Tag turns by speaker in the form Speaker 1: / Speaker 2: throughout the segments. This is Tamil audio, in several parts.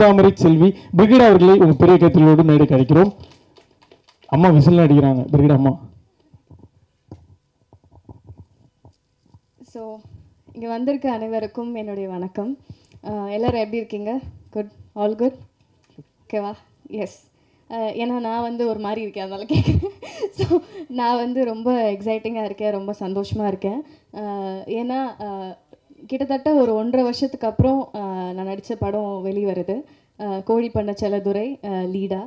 Speaker 1: தாமரை செல்வி பிரிகேட் அவர்களை உங்க பெரிய கைத்தலோடு மேடை கிடைக்கிறோம். அம்மா விசில் அடிக்கிறாங்க. பிரிகேட் அம்மா.
Speaker 2: ஸோ இங்கே வந்திருக்க அனைவருக்கும் என்னுடைய வணக்கம். எல்லோரும் எப்படி இருக்கீங்க? குட், ஆல் குட், ஓகேவா? எஸ். ஏன்னா நான் வந்து ஒரு மாதிரி இருக்கேன், அதனால கேட்குறேன். ஸோ நான் வந்து ரொம்ப எக்ஸைட்டிங்காக இருக்கேன், ரொம்ப சந்தோஷமாக இருக்கேன். ஏன்னா கிட்டத்தட்ட ஒரு 1.5 வருஷத்துக்கு அப்புறம் நான் நடித்த படம் வெளிவருது. கோழி பண்ண செல்லதுரை லீடா.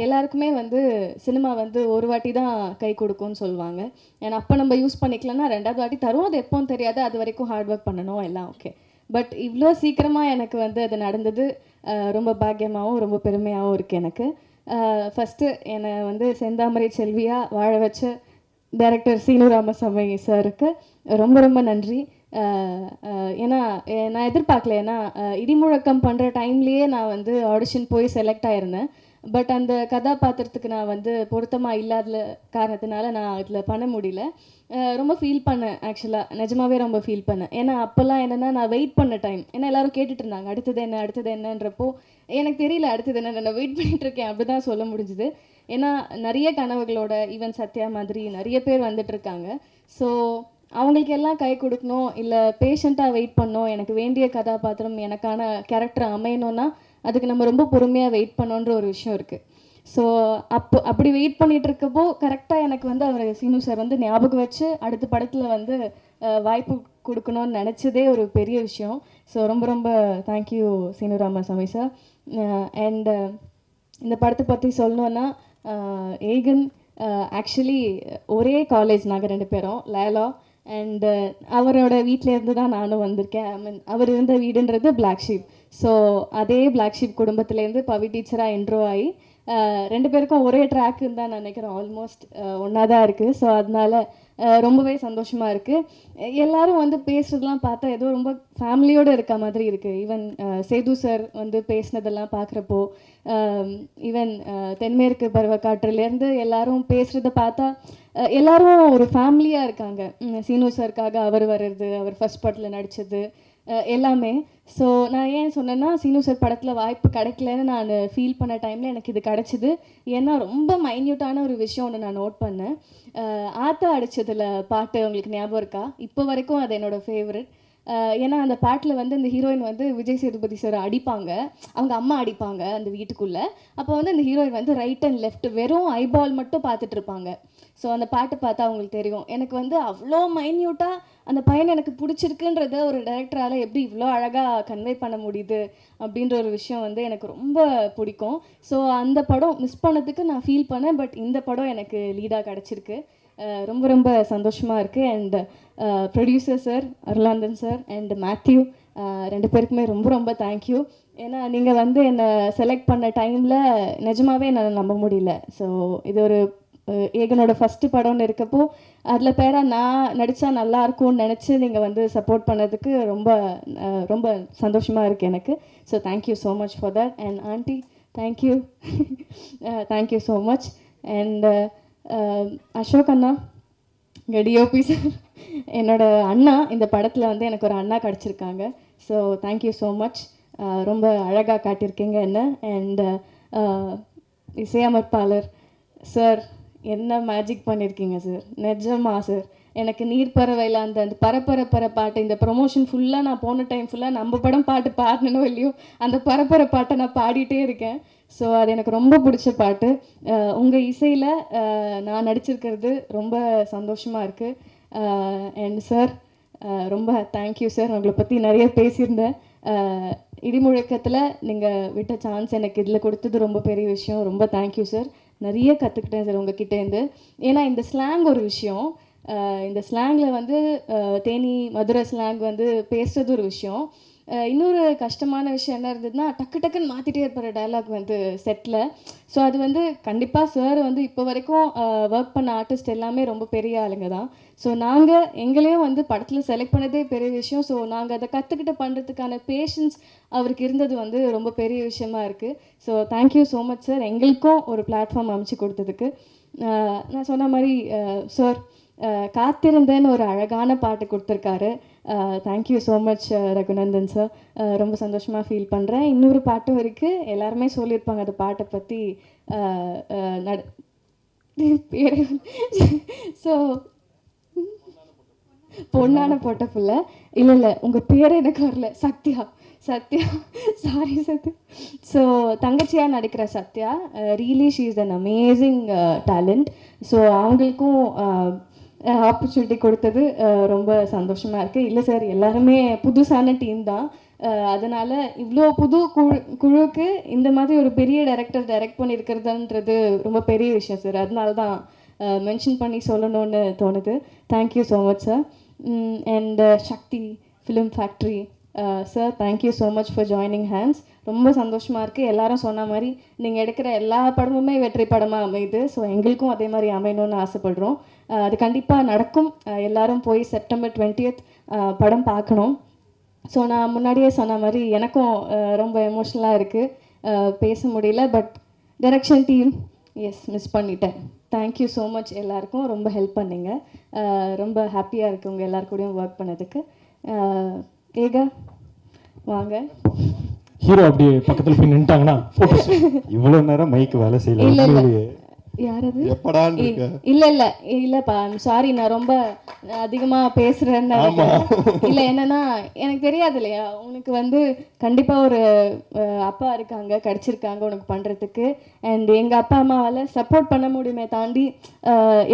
Speaker 2: எல்லாருக்குமே வந்து சினிமா வந்து ஒரு வாட்டி தான் கை கொடுக்கும்னு சொல்லுவாங்க. ஏன்னா அப்போ நம்ம யூஸ் பண்ணிக்கலன்னா 2வது வாட்டி தரும், அது எப்போன்னு தெரியாது, அது வரைக்கும் ஹார்ட் ஒர்க் பண்ணணும், எல்லாம் ஓகே. பட் இவ்வளோ சீக்கிரமாக எனக்கு வந்து அது நடந்தது ரொம்ப பாக்கியமாகவும் ரொம்ப பெருமையாகவும் இருக்குது எனக்கு. ஃபஸ்ட்டு என்னை வந்து செந்தாமரை செல்வியாக வாழ வச்ச டைரக்டர் சீனு ராமசாமி சாருக்கு ரொம்ப ரொம்ப நன்றி. ஏன்னா நான் எதிர்பார்க்கல. ஏன்னா இடிமுழக்கம் பண்ணுற டைம்லேயே நான் வந்து ஆடிஷன் போய் செலக்ட் ஆகிருந்தேன். பட் அந்த கதாபாத்திரத்துக்கு நான் வந்து பொருத்தமாக இல்லாத காரணத்தினால நான் இதில் பண்ண முடியல. ரொம்ப ஃபீல் பண்ணேன் ஆக்சுவலாக, நிஜமாகவே ரொம்ப ஃபீல் பண்ணேன். ஏன்னா அப்போல்லாம் என்னென்னா நான் வெயிட் பண்ண டைம். ஏன்னா எல்லோரும் கேட்டுட்டு இருந்தாங்க அடுத்தது என்ன அடுத்தது என்னன்றப்போ எனக்கு தெரியல அடுத்தது என்ன, நான் வெயிட் பண்ணிகிட்ருக்கேன், அப்படி தான் சொல்ல முடிஞ்சுது. ஏன்னா நிறைய கனவுகளோட ஈவன் சத்யா மாதிரி நிறைய பேர் வந்துட்டுருக்காங்க. ஸோ அவங்களுக்கு எல்லாம் கை கொடுக்கணும், இல்லை பேஷண்ட்டாக வெயிட் பண்ணணும், எனக்கு வேண்டிய கதாபாத்திரம் எனக்கான கேரக்டர் அமையணும்னா அதுக்கு நம்ம ரொம்ப பொறுமையாக வெயிட் பண்ணோன்ற ஒரு விஷயம் இருக்குது. ஸோ அப்படி வெயிட் பண்ணிகிட்டு இருக்கப்போ கரெக்டாக எனக்கு வந்து அவர் சீனு சார் வந்து ஞாபகம் வச்சு அடுத்த படத்தில் வந்து வாய்ப்பு கொடுக்கணும்னு நினச்சதே ஒரு பெரிய விஷயம். ஸோ ரொம்ப ரொம்ப thank you Seenu Ramasamy sir. And இந்த படத்தை பற்றி சொல்லணுன்னா, ஏகன் ஆக்சுவலி ஒரே காலேஜ் நாங்கள் 2 பேரும், லேலா. அண்டு அவரோட வீட்டிலேருந்து தான் நானும் வந்திருக்கேன். ஐ மீன் அவர் இருந்த வீடுன்றது பிளாக் ஷீப். ஸோ அதே பிளாக் ஷீப் குடும்பத்துலேருந்து பவி டீச்சராக இன்ட்ரோ ஆகி 2 பேருக்கும் ஒரே ட்ராக்குன்னு தான் நினைக்கிறேன், ஆல்மோஸ்ட் ஒன்றா தான் இருக்குது. ஸோ அதனால் ரொம்பவே சந்தோஷமாக இருக்குது. எல்லோரும் வந்து பேசுகிறதுலாம் பார்த்தா ஏதோ ரொம்ப ஃபேமிலியோடு இருக்க மாதிரி இருக்குது. ஈவன் சேது சார் வந்து பேசினதெல்லாம் பார்க்குறப்போ, ஈவன் தென்மேற்கு பருவக்காற்றுலேருந்து எல்லோரும் பேசுகிறத பார்த்தா எல்லோரும் ஒரு ஃபேமிலியாக இருக்காங்க. சீனு சாருக்காக அவர் வர்றது, அவர் ஃபர்ஸ்ட் படத்தில் நடித்தது எல்லாமே. ஸோ நான் ஏன் சொன்னேன்னா, சீனு சார் படத்தில் வாய்ப்பு கிடைக்கலன்னு நான் ஃபீல் பண்ண டைமில் எனக்கு இது கிடச்சிது. ஏன்னா ரொம்ப மைன்யூட்டான ஒரு விஷயம் ஒன்று நான் நோட் பண்ணேன். ஆத்தா அடித்ததில் பாட்டு உங்களுக்கு ஞாபகம் இருக்கா? இப்போ வரைக்கும் அது என்னோடய ஃபேவரட். ஏன்னா அந்த பாட்டில் வந்து அந்த ஹீரோயின் வந்து விஜய் சேதுபதி சார் அடிப்பாங்க, அவங்க அம்மா அடிப்பாங்க அந்த வீட்டுக்குள்ளே. அப்போ வந்து அந்த ஹீரோயின் வந்து ரைட் அண்ட் லெஃப்ட் வெறும் ஐபால் மட்டும் பார்த்துட்டு இருப்பாங்க. ஸோ அந்த பாட்டு பார்த்தா அவங்களுக்கு தெரியும். எனக்கு வந்து அவ்வளோ மைன்யூட்டாக அந்த பையனை எனக்கு பிடிச்சிருக்குன்றத ஒரு டைரக்டரால் எப்படி இவ்வளோ அழகாக கன்வே பண்ண முடியுது அப்படின்ற ஒரு விஷயம் வந்து எனக்கு ரொம்ப பிடிக்கும். ஸோ அந்த படம் மிஸ் பண்ணதுக்கு நான் ஃபீல் பண்ணேன். பட் இந்த படம் எனக்கு லீடாக கிடச்சிருக்கு. ரொம்ப ரொம்ப சந்தோஷமாக இருக்குது. And producer sir Arulanthan sir and Matthew 2 பேருக்குமே ரொம்ப ரொம்ப தேங்க்யூ. ஏன்னா நீங்கள் வந்து என்னை செலக்ட் பண்ண டைமில் நிஜமாகவே என்னால் நம்ப முடியல. ஸோ இது ஒரு ஏகனோட ஃபஸ்ட்டு படம்னு இருக்கப்போ அதில் பேராக நான் நடித்தா நல்லா இருக்கும்னு நினச்சி நீங்கள் வந்து சப்போர்ட் பண்ணதுக்கு ரொம்ப ரொம்ப சந்தோஷமாக இருக்குது எனக்கு. So thank you so much for that. And aunty thank you, thank you so much. And Ashok அண்ணா, இங்கே டிஓபி சார், என்னோட அண்ணா இந்த படத்தில் வந்து எனக்கு ஒரு அண்ணா கிடச்சிருக்காங்க. So thank you so much. ரொம்ப அழகாக காட்டியிருக்கீங்க என்ன. அண்ட் இசையமைப்பாளர் சார், என்ன மேஜிக் பண்ணியிருக்கீங்க சார், நிஜமா சார். எனக்கு நீர்ப்பறவையில் அந்த பரப்பர பாட்டு, இந்த ப்ரொமோஷன் ஃபுல்லாக நான் போன டைம் ஃபுல்லாக நம்ம படம் பாட்டு பாடணும் இல்லையோ அந்த பரப்பர பாட்டை நான் பாடிட்டே இருக்கேன். ஸோ அது எனக்கு ரொம்ப பிடிச்ச பாட்டு. உங்கள் இசையில் நான் நடிச்சிருக்கிறது ரொம்ப சந்தோஷமாக இருக்குது. அண்ட் சார் ரொம்ப தேங்க்யூ சார். உங்களை பற்றி நிறைய பேசியிருந்தேன். இடிமுழக்கத்தில் நீங்கள் விட்ட சான்ஸ் எனக்கு இதில் கொடுத்தது ரொம்ப பெரிய விஷயம். ரொம்ப தேங்க்யூ சார். நிறைய கற்றுக்கிட்டேன் சார் உங்ககிட்டேருந்து. ஏன்னா இந்த ஸ்லாங் ஒரு விஷயம், இந்த ஸ்லாங்கில் வந்து தேனி மதுரை ஸ்லாங் வந்து பேசுகிறது ஒரு விஷயம். இன்னொரு கஷ்டமான விஷயம் என்ன இருந்ததுன்னா, டக்கு டக்குன்னு மாற்றிட்டே இருப்பார் டைலாக் வந்து செட்டில். ஸோ அது வந்து கண்டிப்பாக சார் வந்து இப்போ வரைக்கும் ஒர்க் பண்ண ஆர்டிஸ்ட் எல்லாமே ரொம்ப பெரிய ஆளுங்க தான். ஸோ நாங்கள் எங்களையும் வந்து படத்தில் செலக்ட் பண்ணதே பெரிய விஷயம். ஸோ நாங்கள் அதை கற்றுக்கிட்டு பண்ணுறதுக்கான பேஷன்ஸ் அவருக்கு இருந்தது வந்து ரொம்ப பெரிய விஷயமா இருக்குது. So thank you so much sir, எங்களுக்கும் ஒரு பிளாட்ஃபார்ம் அமைச்சு கொடுத்ததுக்கு. நான் சொன்ன மாதிரி சார் காத்திருந்தேன்னு ஒரு அழகான பாட்டு கொடுத்துருக்காரு. Thank you so much Raghunandan sir. ரொம்ப சந்தோஷமாக ஃபீல் பண்ணுறேன். இன்னொரு பாட்டும் இருக்குது, எல்லாருமே சொல்லியிருப்பாங்க அந்த பாட்டை பற்றி. பேர் ஸோ பொண்ணான போட்ட பிள்ளை. இல்லை உங்கள் பேர் எனக்கு வரல. சத்யா சாரி சத்யா. ஸோ தங்கச்சியாக நடிக்கிற Sathya, really she is an amazing talent. So அவங்களுக்கும் ஆப்பர்ச்சுனிட்டி கொடுத்தது ரொம்ப சந்தோஷமாக இருக்குது. இல்லை சார், எல்லாருமே புதுசான டீம் தான். அதனால் இவ்வளோ புது குழுவுக்கு இந்த மாதிரி ஒரு பெரிய டைரக்ட் பண்ணியிருக்கிறதுன்றது ரொம்ப பெரிய விஷயம் சார். அதனால தான் மென்ஷன் பண்ணி சொல்லணும்னு தோணுது. Thank you so much sir. And Sakthi film factory sir, thank you so much for joining hands. ரொம்ப சந்தோஷமாக இருக்குது. எல்லாரும் சொன்ன மாதிரி நீங்கள் எடுக்கிற எல்லா படமுமே வெற்றி படமாக அமையுது. ஸோ எங்களுக்கும் அதே மாதிரி அமையணும்னு ஆசைப்படுறோம். அது கண்டிப்பாக நடக்கும். எல்லாரும் போய் செப்டம்பர் 20th படம் பார்க்கணும். ஸோ நான் முன்னாடியே சொன்ன மாதிரி எனக்கும் ரொம்ப எமோஷ்னலாக இருக்குது, பேச முடியல. பட் டைரக்ஷன் டீம் மிஸ் பண்ணிட்டேன். தேங்க்யூ ஸோ மச் எல்லாருக்கும். ரொம்ப ஹெல்ப் பண்ணிங்க. ரொம்ப ஹாப்பியாக இருக்குது உங்கள் எல்லாருக்கூடையும் ஒர்க் பண்ணதுக்கு. ஏகா வாங்க.
Speaker 1: ஹீரோ அப்படியே பக்கத்தில் போய் நின்ட்டாங்கன்னா ஃபோட்டோஸ்.
Speaker 3: இவ்வளோ நேரம் மைக்கு வேலை செய்யல.
Speaker 2: யாரது?
Speaker 3: எப்படான்னு இருக்க?
Speaker 2: இல்லைப்பா, சாரி, நான் ரொம்ப அதிகமாக பேசுகிறேன்னு. இல்லை, என்னன்னா எனக்கு தெரியாது இல்லையா, உனக்கு வந்து கண்டிப்பாக ஒரு அப்பா இருக்காங்க, கிடச்சிருக்காங்க உனக்கு பண்ணுறதுக்கு. அண்ட் எங்கள் அப்பா அம்மாவால் சப்போர்ட் பண்ண முடியுமே தாண்டி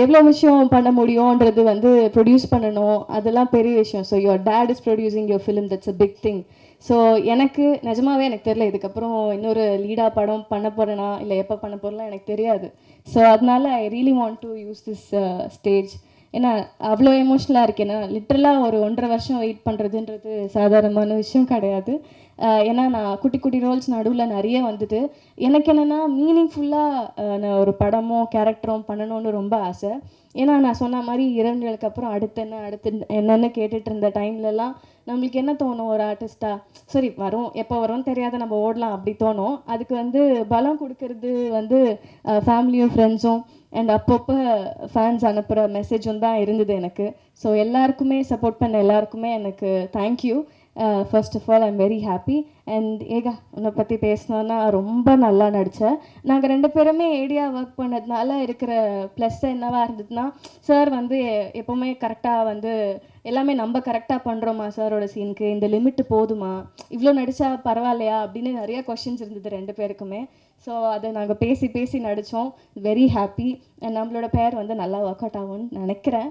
Speaker 2: எவ்வளோ விஷயம் பண்ண முடியும்ன்றது வந்து ப்ரொடியூஸ் பண்ணணும், அதெல்லாம் பெரிய விஷயம். So your dad is producing your film, that's a big thing. So எனக்கு நிஜமாவே எனக்கு தெரியல இதுக்கப்புறம் இன்னொரு லீடாக படம் பண்ண போகிறேனா இல்லை எப்போ பண்ண போகிறலாம் எனக்கு தெரியாது. ஸோ அதனால I really want to use this stage. ஏன்னா அவ்வளோ எமோஷ்னலாக இருக்கு. ஏன்னா லிட்ரலாக ஒரு 1.5 வருஷம் வெயிட் பண்ணுறதுன்றது சாதாரணமான விஷயம் கிடையாது. ஏன்னா நான் குட்டி ரோல்ஸ் நடுவில் நிறைய வந்துட்டு எனக்கு என்னென்னா மீனிங்ஃபுல்லாக நான் ஒரு படமோ கேரக்டரும் பண்ணணும்னு ரொம்ப ஆசை. ஏன்னா நான் சொன்ன மாதிரி 2 நாளுக்கு அப்புறம் அடுத்து என்னென்னு கேட்டுட்டு இருந்த டைம்லலாம் நம்மளுக்கு என்ன தோணும், ஒரு ஆர்டிஸ்ட்டாக சரி வரும், எப்போ வரும்னு தெரியாத நம்ம ஓடலாம் அப்படி தோணும். அதுக்கு வந்து பலம் கொடுக்கறது வந்து ஃபேமிலியும் ஃப்ரெண்ட்ஸும் அண்ட் அப்பப்போ ஃபேன்ஸ் அனுப்புகிற மெசேஜும் தான் இருந்தது எனக்கு. ஸோ எல்லாருக்குமே சப்போர்ட் பண்ண எல்லாருக்குமே எனக்கு thank you. First of all I'm very happy. And Eka, உன்னை பற்றி பேசினோன்னா ரொம்ப நல்லா நடித்தேன். நாங்கள் 2 பேருமே ஏடியாக ஒர்க் பண்ணதுனால இருக்கிற ப்ளஸ் என்னவாக இருந்ததுன்னா, சார் வந்து எப்போவுமே கரெக்டாக வந்து எல்லாமே நம்ம கரெக்டாக பண்ணுறோமா சாரோட சீனுக்கு, இந்த லிமிட்டு போதுமா, இவ்வளோ நடித்தா பரவாயில்லையா அப்படின்னு நிறைய கொஷின்ஸ் இருந்தது 2 பேருக்குமே. ஸோ அதை நாங்கள் பேசி நடித்தோம். Very happy. நம்மளோட பேர் வந்து நல்லா ஒர்க் அவுட் ஆகும்னு நினைக்கிறேன்.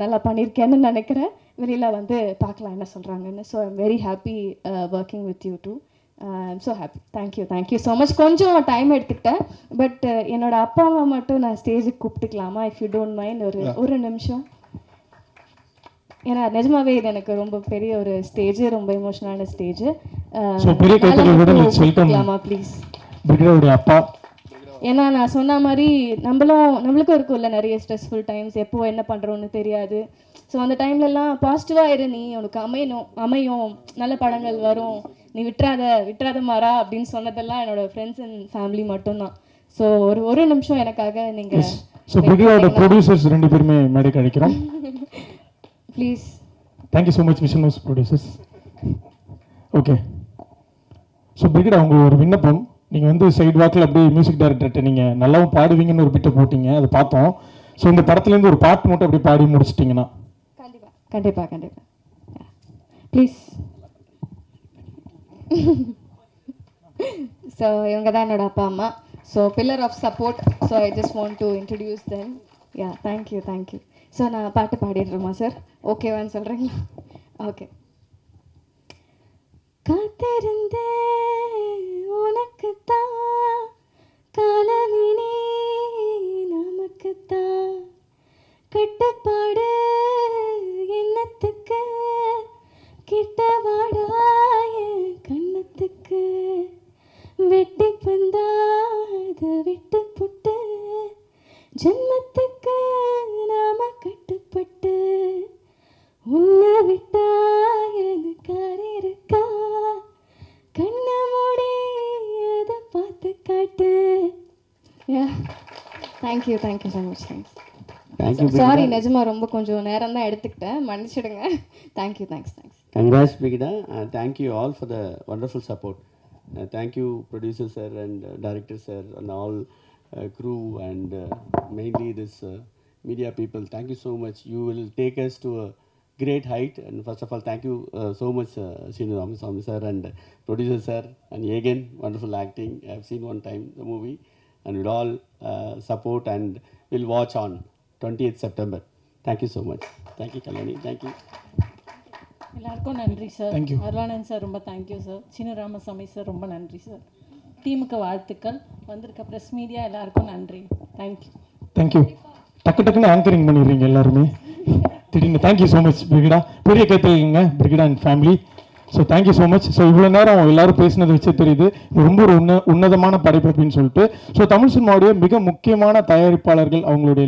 Speaker 2: நல்லா பண்ணியிருக்கேன்னு நினைக்கிறேன். வெளியில் வந்து பார்க்கலாம் என்ன சொல்கிறாங்கன்னு. So I'm very happy working with you too. I'm so happy. Thank you so much. கொஞ்சம் டைம் எடுத்துக்கிட்டேன். பட் என்னோடய அப்பா அம்மா மட்டும் நான் ஸ்டேஜுக்கு கூப்பிட்டுக்கலாமா, இஃப் யூ டோன்ட் மைண்ட்? ஒரு நிமிஷம். ஏன்னா நிஜமாவே இது எனக்கு ரொம்ப பெரிய ஒரு ஸ்டேஜ், ரொம்ப எமோஷனலான ஸ்டேஜ். கூப்பிட்டுக்கலாமா ப்ளீஸ்?
Speaker 1: அப்பா.
Speaker 2: ஏன்னா நான் சொன்ன மாதிரி நம்மளுக்கும் இருக்கும்ல நிறைய ஸ்ட்ரெஸ்ஃபுல் டைம்ஸ், எப்போ என்ன பண்ணுறோன்னு தெரியாது. ஸோ அந்த டைம்லலாம் பாசிட்டிவாக இரு, நீ உனக்கு அமையும், நல்ல படங்கள் வரும், நீ விட்டுறாத மாறா அப்படின்னு சொன்னதெல்லாம் என்னோடய ஃப்ரெண்ட்ஸ் அண்ட் ஃபேமிலி மட்டும்தான். ஸோ ஒரு நிமிஷம் எனக்காக நீங்கள்.
Speaker 1: ஸோ பிரிகேடோட ப்ரொடியூசர்ஸ் 2 பேருமே மேடை கிடைக்கிறோம்
Speaker 2: please.
Speaker 1: Thank you so much vision house producers. Okay, so Brigida அவங்க ஒரு விண்ணப்பம். நீங்கள் வந்து சைடு வாக்கில் அப்படியே மியூசிக் டைரக்டர்கிட்ட நீங்கள் நல்லாவும் பாடுவீங்கன்னு ஒரு பிட்டை போட்டிங்க, அதை பார்த்தோம். ஸோ இந்த படத்துலேருந்து ஒரு பாட்டு மட்டும் அப்படி பாடி முடிச்சிட்டிங்கன்னா.
Speaker 2: கண்டிப்பாக ப்ளீஸ். ஸோ இவங்க தான் என்னோட அப்பா அம்மா. So pillar of support. So I just want to introduce them. Yeah, thank you. So நான் பாட்டு பாடிடுறோமா சார்? ஓகேவான்னு சொல்கிறீங்களா? ஓகே. காத்திருந்தே உனக்குத்தான், காலமினி நமக்குத்தான், கட்டுப்பாடு எண்ணத்துக்கு, கிட்ட வாடாய கண்ணத்துக்கு, வெட்டி பந்தாத விட்டு புட்டு, ஜென்மத்துக்கு நாம கட்டுப்பட்டு, உன்னை விட்டா எனக்கார் இருக்கா, கண்ண மூடி அதை பார்த்து காட்டு. Thank you so much. Thanks.
Speaker 3: Thank you
Speaker 2: sorry நிஜமா ரொம்ப கொஞ்சம் நேரம் தான் எடுத்துக்கிட்டேன், மன்னிச்சிடுங்க. Thank you, thanks.
Speaker 4: Congrats, Brigida, and thank you all for the wonderful support. Thank you, producer sir and director sir and all crew and mainly this media people. Thank you so much. You will take us to a great height. And first of all, thank you so much, Srinu Ramaswamy sir and producer sir. And again, wonderful acting. I have seen one time the movie, and we'll all support and we'll watch on 20th September. Thank you so much. Thank you, Kalani. Thank you.
Speaker 5: எல்லாருக்கும் நன்றி sir.
Speaker 1: Thank you.
Speaker 5: Arulanand sir ரொம்ப தேங்க்யூ சார். சின்ன ராமசாமி சார் ரொம்ப நன்றி சார். டீமுக்கு வாழ்த்துக்கள். வந்திருக்க ப்ரெஸ் மீடியா எல்லாருக்கும் நன்றி. தேங்க்யூ.
Speaker 1: தேங்க்யூ. டக்குன்னு ஆங்கரிங் பண்ணிடுறீங்க எல்லாருமே திடீர்னு. Thank you so much Brigida. பெரிய கைத்தல்ங்க Brigida and family. So thank you so much. So இவ்வளோ நேரம் எல்லாரும் பேசினது வச்சே தெரியுது ரொம்ப ஒரு உன்னதமான படைப்பு அப்படின்னு சொல்லிட்டு. ஸோ தமிழ் சினிமாவுடைய மிக முக்கியமான தயாரிப்பாளர்கள் அவங்களுடைய